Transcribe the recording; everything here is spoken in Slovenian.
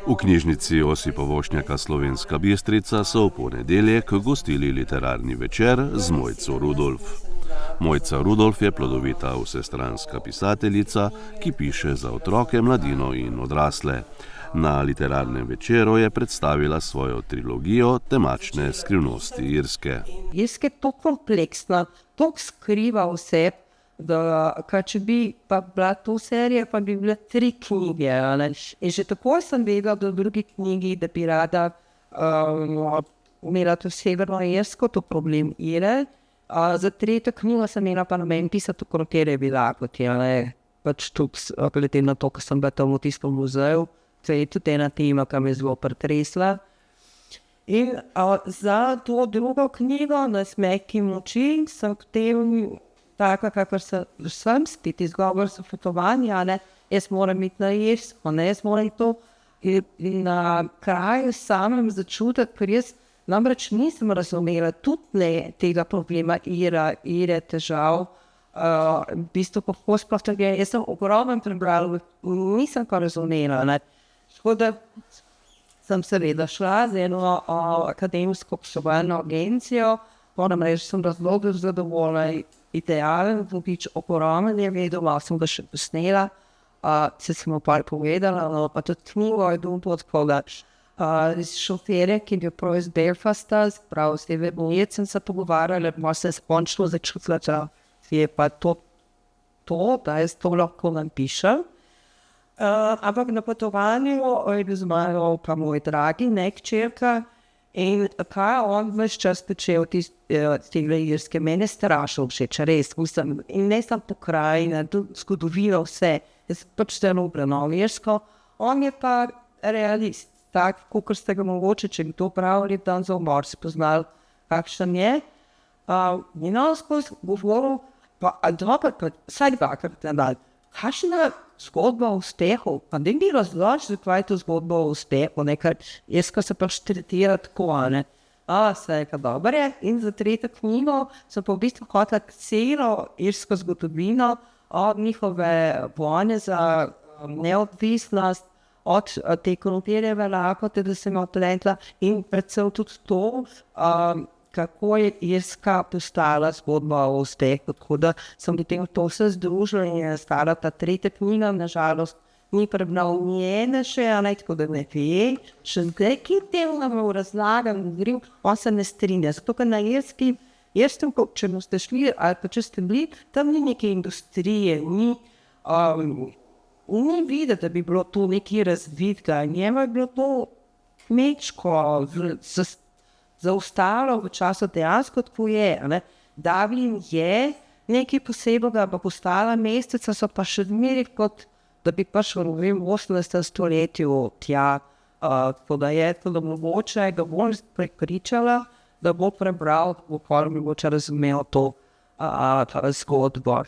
V knjižnici Josipa Vošnjaka Slovenska Bistrica so v ponedeljek gostili literarni večer z Mojco Rudolf. Mojca Rudolf je plodovita vsestranska pisateljica, ki piše za otroke, mladino in odrasle. Na literarnem večeru je predstavila svojo trilogijo Temačne skrivnosti Irske. Irska je to kompleksna, to skriva vse, da če bi pa bila to serija, pa bi bile 3 knjige. In že takoj sem vedela, da v drugi knjigi, da bi rada imela to Severno Irsko, to problem Ire. Za 3. knjigo sem imela pa namen pisati, katera je bila, kot je pač tudi, glede na to, ko sem bila tam v tistem muzeju. To je tudi ena tema, ki me je zelo pretresla. In za to drugo knjigo, Nasmehki moči, sem potem taka, kakor sem, spet izgovor za potovanje, jaz moram iti na Irsko, jaz moram to na kraju samem začutiti, ker jaz namreč nisem razumela tudi ne tega problema Ire, težav, v bistvu kako sploh tako je. Jaz sem ogromno prebrala, nisem pa razumela, Tako da sem seveda šla z eno akademsko poslovalno agencijo, moram reči, sem razlogov zadovoljna, idealen vodič, ogromno je vedela, sem ga še posnela, se sem pa povedala, pa tudi knjigo je dobro odkoga. Z šoferje, ki je bil prav iz Belfasta, prav z Evebojec sem se pogovarjala, pa se skončno začutila, da je pa to, da jaz to lahko napišem. Ampak na potovanju je bil zmagal pa moj dragi, hčerka, in kaj on ves čas počel tega Irske, mene strašno všeč, res, in ne samo pokrajina, tudi zgodovina, vse, jaz pač zelo obranil Irsko, on je pa realist, tak, kakor ste ga mogoče, če kdo pravi, dan za umor si poznal, kakšen je, in on skozi govoril, pa vsaj dvakrat na dan, kakšna zgodba o uspehu, pa ne bi razložil, zakaj je to zgodba o uspehu, ker Irska se pač tretira tako, se je dobro je, in za 3. knjigo sem pa v bistvu hotela celo irsko zgodovino, od njihove vojne za neodvisnost, od te krompirjeve lakote, da sem jo odletla, in predvsem tudi to, kako je Irska postala zgodba o uspehu, tako da sem potem to vse združila in je stala ta 3. knjiga, nažalost ni prebral njene še, tako da ne ve, še zdaj, ki tem nam razlagam, govorim, on se ne strinja, zato ker na Irski, če boste šli, ali pa če ste bili, tam ni neke industrije, ni videti, da bi bilo to nekaj razvitka, njemu je bilo to kmečko, zaostalo v času dejansko tako je, Dublin je nekaj posebnega, pa postala mesteca, so pa še zmeri kot, da bi pač v 18. stoletju tja, tako da je to, da mogoče ga bom prepričala, da bo prebral, bo mogoče razumel to zgodbo.